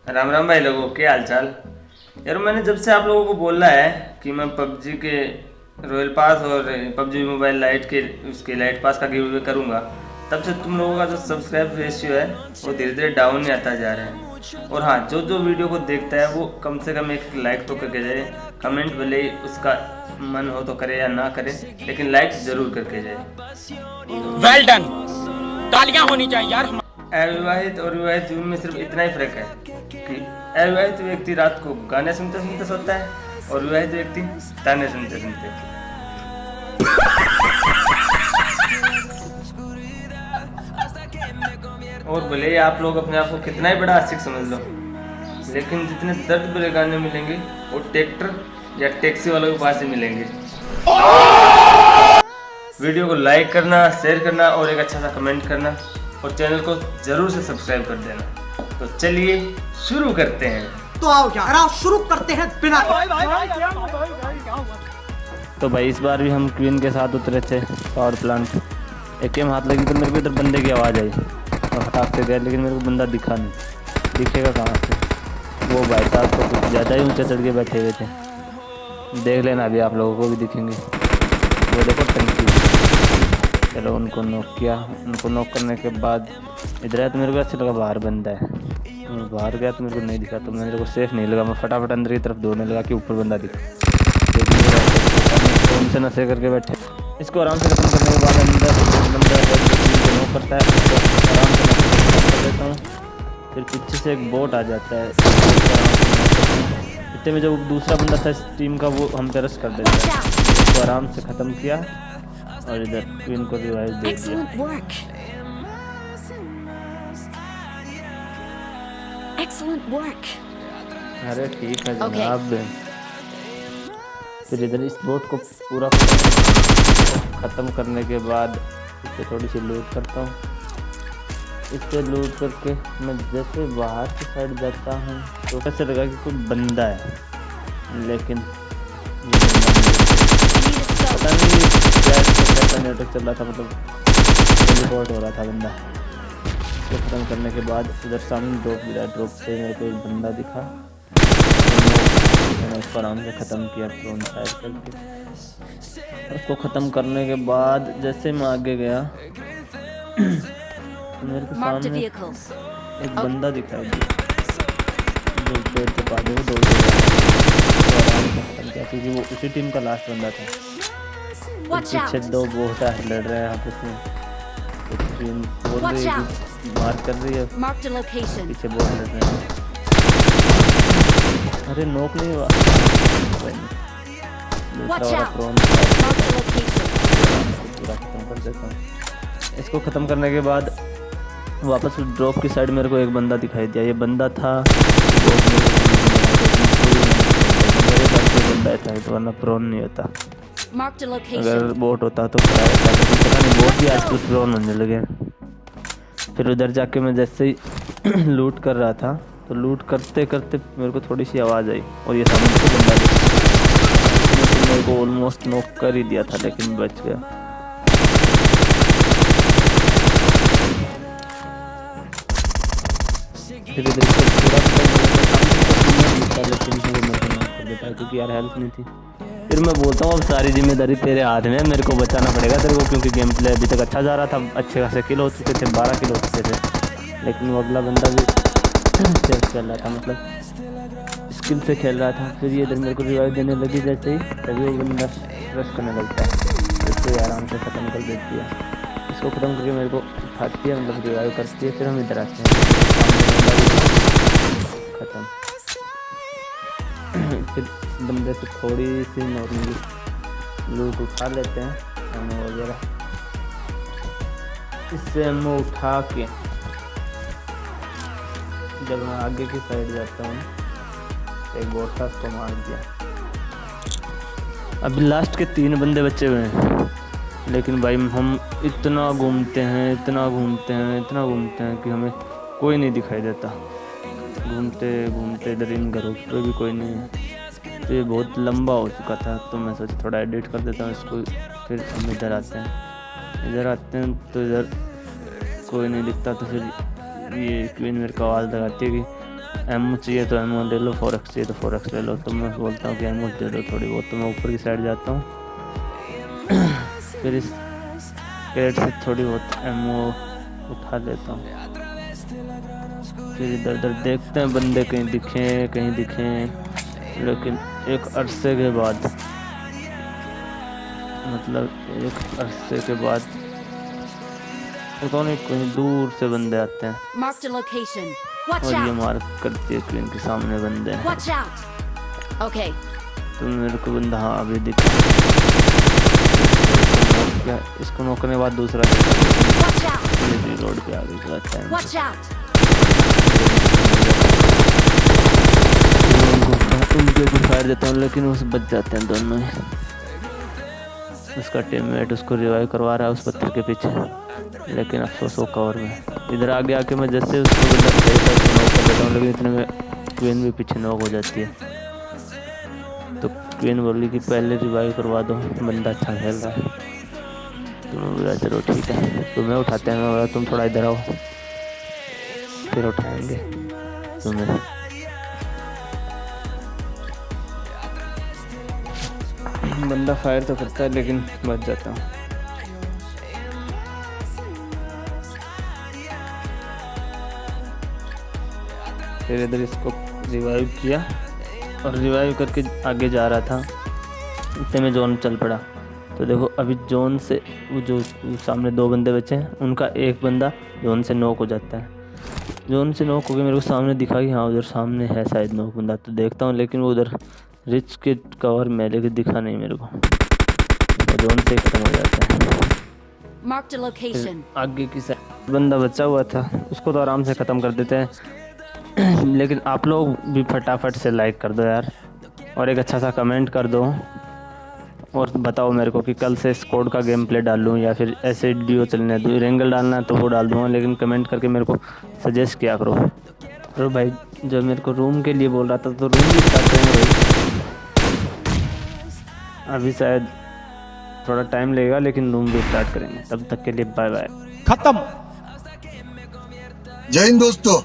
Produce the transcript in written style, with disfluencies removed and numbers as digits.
राम राम भाई लोगों के हाल चाल। यार मैंने जब से आप लोगों को बोला है कि मैं पबजी के रॉयल पास और पबजी मोबाइल लाइट के उसके लाइट पास का गिव अवे करूँगा, तब से तुम लोगों का जो सब्सक्राइब रेशियो है वो धीरे धीरे डाउन ही आता जा रहा है। और हाँ, जो जो वीडियो को देखता है वो कम से कम एक लाइक तो करके जाए। कमेंट भले ही उसका मन हो तो करे या ना करे, लेकिन लाइक ज़रूर करके जाए। वेल डन, तालियां होनी चाहिए यार। अविवाहित और विवाहित जीवन में सिर्फ इतना ही फर्क है कि अविवाहित व्यक्ति रात को गाने सुनते सुनते सोता है और विवाहित व्यक्ति ताने सुनते सुनते। और भले ही आप लोग अपने आप को कितना ही बड़ा आशिक समझ लो, लेकिन जितने दर्द भरे गाने मिलेंगे वो ट्रैक्टर या टैक्सी वालों के पास ही मिलेंगे। वीडियो को लाइक करना, शेयर करना और एक अच्छा सा कमेंट करना और चैनल को जरूर से सब्सक्राइब कर देना। तो चलिए शुरू करते हैं। तो आओ यार, आओ शुरू करते हैं बिना। तो भाई इस बार भी हम क्वीन के साथ उतरे थे पावर प्लांट। एक गेम हाथ लगी तो मेरे को इधर बंदे की आवाज़ आई और हटाक से गए, लेकिन मेरे को बंदा दिखा नहीं। दिखेगा कहाँ से? वो भाई साहब तो कुछ ज़्यादा ही ऊँचे चढ़ के बैठे हुए थे। देख लेना, अभी आप लोगों को भी दिखेंगे। वो देखो टंकी। चलो उनको नॉक किया। उनको नॉक करने के बाद इधर है तो मेरे को अच्छा लगा बाहर बंदा है। मैं बाहर गया तो मेरे को नहीं दिखा, तो मेरे को सेफ नहीं लगा। मैं फटाफट अंदर की तरफ दौड़ने लगा कि ऊपर बंदा दिखा। लेकिन से नशे करके बैठे। इसको आराम से खत्म करने के बाद अंदर बंदा नॉक करता है, उसको आराम से खत्म कर देता हूँ। फिर पीछे से एक बोट आ जाता है। इतने में जो दूसरा बंदा था इस टीम का वो हम पे रश कर देता है। उसको आराम से ख़त्म किया और इधर क्वीन को रिवाइव दे दिया। अरे ठीक है जनाब। फिर इधर इस बोट को पूरा ख़त्म करने के बाद इससे थोड़ी सी लूट करता हूँ। इससे लूट करके मैं जैसे बाहर की साइड जाता हूँ तो ऐसे लगा कि कोई बंदा है, लेकिन पता नहीं कैसा नेटवर्क चल रहा था, मतलब रिपोर्ट हो रहा था बंदा। इसको ख़त्म करने के बाद इधर सामने ड्रॉप मिला। ड्रॉप से मेरे को एक बंदा दिखा, मैंने उसको आराम से ख़त्म किया ड्रोन फायर करके। उसको ख़त्म करने के बाद जैसे मैं आगे गया तो मेरे को सामने एक बंदा दिखाई दिया जो पेड़ के पास वो दौड़ गया, क्योंकि वो उसी टीम का लास्ट बंदा था। पीछे दो बोट लड़ रहे हैं आपस में। टीम मार कर रही है, पीछे बोट लड़ रहे हैं। अरे नॉक नहीं हुआ। दूसरा वाला पूरा खत्म कर देता हूँ। इसको ख़त्म करने के बाद वापस ड्रॉप की साइड मेरे को एक बंदा दिखाई दिया। ये बंदा था मेरे पास कोई बंदा था तो वरना प्रोन नहीं होता। अगर बोट होता तो पता नहीं, बोट भी आजकल प्रोन होने लगे। फिर उधर जाके मैं जैसे ही लूट कर रहा था तो लूट करते करते मेरे को थोड़ी सी आवाज़ आई और ये सामने से बंदा दिखा। मेरे को ऑलमोस्ट नॉक कर ही दिया था, लेकिन बच गया। क्योंकि यार हेल्प नहीं थी। फिर मैं बोलता हूँ अब सारी जिम्मेदारी तेरे हाथ में है, मेरे को बचाना पड़ेगा तेरे को, क्योंकि गेम प्ले अभी तक अच्छा जा रहा था। अच्छे खासे किल हो चुके थे, 12 किल हो चुके थे। लेकिन वो अगला बंदा भी सेफ चल रहा था, मतलब स्किल से खेल रहा था। फिर ये इधर मेरे को रिवाइव देने लगी जैसे ही, तभी वो बंदा रश करने लगता है। इसको आराम से ख़त्म कर देती है। इसको ख़त्म करके मेरे को उठाती है, मतलब रिवाइव करती है। फिर हम इधर आते हैं, ख़त्म। फिर बंदे से थोड़ी सी नॉर्मली लूट उठा लेते हैं, एमओ वगैरह। इससे एमओ उठा के जब मैं आगे की साइड जाता हूँ, एक बोट था उसको मार दिया। अभी लास्ट के 3 बंदे बचे हुए हैं, लेकिन भाई हम इतना घूमते हैं, इतना घूमते हैं, इतना घूमते हैं कि हमें कोई नहीं दिखाई देता। घूमते घूमते इधर इन घरों पे भी कोई नहीं है। तो ये बहुत लंबा हो चुका था, तो मैं सोचा थोड़ा एडिट कर देता हूँ इसको। फिर हम इधर आते हैं तो इधर कोई नहीं दिखता। तो फिर ये क्वीन मेरे को आवाज़ लगाती है कि एमओ चाहिए तो एमओ ले लो, 4x चाहिए तो 4x ले लो। तो मैं बोलता हूँ कि एमओ दे दो थोड़ी बहुत। तो मैं ऊपर की साइड जाता हूँ, फिर इस कैरेट से थोड़ी बहुत एमओ उठा लेता हूँ। फिर इधर उधर देखते हैं बंदे कहीं दिखें। लेकिन एक अरसे के बाद, मतलब एक अरसे के बाद पता नहीं कहीं दूर से बंदे आते हैं Marked a location. Watch और ये out! मार करती है क्वीन के सामने बंदे हैं। Watch out! Okay. तो मेरे को बंदा हाँ अभी दिख गया। इसको नौकरने के बाद दूसरा Watch out! रोड पे आ गई। अच्छा है, Watch out! उनके भी फायर देता हूँ लेकिन उस बच जाते हैं दोनों ही। उसका टीममेट उसको रिवाइव करवा रहा है उस पत्थर के पीछे, लेकिन अफसोस वो कवर में। इधर आगे आके मैं जैसे उसको बंदा नॉक कर देता हूँ, लेकिन इतने में क्वीन भी पीछे नॉक हो जाती है। तो क्वीन बोली कि पहले रिवाइव करवा दो, बंदा अच्छा खेल रहा है। तो मैं बोला चलो ठीक है, तुम्हें उठाते हैं। मैं बोला तुम थोड़ा इधर आओ, फिर उठाएंगे तुम्हें। बंदा फायर तो करता है लेकिन बच जाता हूँ। फिर इधर इसको रिवाइव किया और रिवाइव करके आगे जा रहा था, इतने में जोन चल पड़ा। तो देखो अभी जोन से वो जो सामने दो बंदे बचे हैं, उनका एक बंदा जोन से नॉक हो जाता है। जोन से नॉक हो गया, मेरे को सामने दिखा कि हाँ उधर सामने है शायद नॉक बंदा। तो देखता हूँ लेकिन वो उधर रिच के कवर में, लेकिन दिखा नहीं मेरे को, तो जोन से खत्म हो जाता है। Marked a location. आगे की साइड बंदा बचा हुआ था, उसको तो आराम से ख़त्म कर देते हैं। लेकिन आप लोग भी फटाफट से लाइक कर दो यार, और एक अच्छा सा कमेंट कर दो, और बताओ मेरे को कि कल से स्क्वाड का गेम प्ले डालूँ या फिर ऐसे डीओ चलने दूँ। रेंगल डालना है तो वो डाल दूँगा, लेकिन कमेंट करके मेरे को सजेस्ट किया करो। अरे भाई जब मेरे को रूम के लिए बोल रहा था तो रूम भी स्टार्ट करेंगे भाई। अभी शायद थोड़ा टाइम लगेगा लेकिन रूम भी स्टार्ट करेंगे। तब तक के लिए बाय बाय। खत्म। जय हिंद दोस्तों।